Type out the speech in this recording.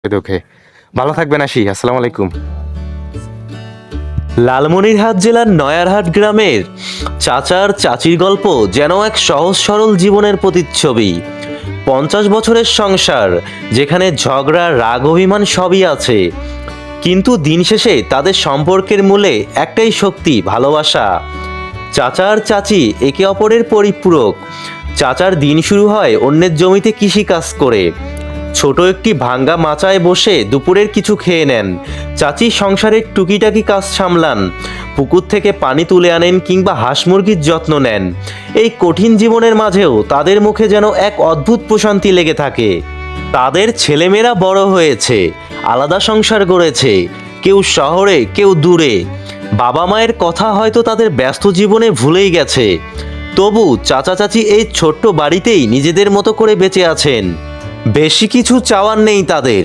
ওকে, ভালো থাকবেন। আসি, আসসালামু আলাইকুম। লালমনিরহাট জেলার নয়ারহাট গ্রামের চাচার চাচির গল্প যেন এক সহজ সরল জীবনের প্রতিচ্ছবি। 50 বছরের সংসার, যেখানে ঝগড়া, রাগ, অভিমান সবই আছে, কিন্তু দিন শেষে তাদের সম্পর্কের মূলে একটাই শক্তি, ভালোবাসা। চাচা আর চাচি একে অপরের পরিপূরক। চাচার দিন শুরু হয় অন্যের জমিতে কৃষিকাজ করে। ছোট একটি ভাঙ্গা মাচায় বসে দুপুরের কিছু খেয়ে নেন। চাচি সংসারের টুকিটাকি কাজ সামলান, পুকুর থেকে পানি তুলে আনেন কিংবা হাঁস মুরগির যত্ন নেন। এই কঠিন জীবনের মাঝেও তাদের মুখে যেন এক অদ্ভুত প্রশান্তি লেগে থাকে। তাদের ছেলেমেয়েরা বড় হয়েছে, আলাদা সংসার গড়েছে, কেউ শহরে, কেউ দূরে। বাবা মায়ের কথা হয়তো তাদের ব্যস্ত জীবনে ভুলেই গেছে, তবু চাচা চাচি এই ছোট্ট বাড়িতেই নিজেদের মতো করে বেঁচে আছেন। বেশি কিছু চাওয়ার নেই তাদের।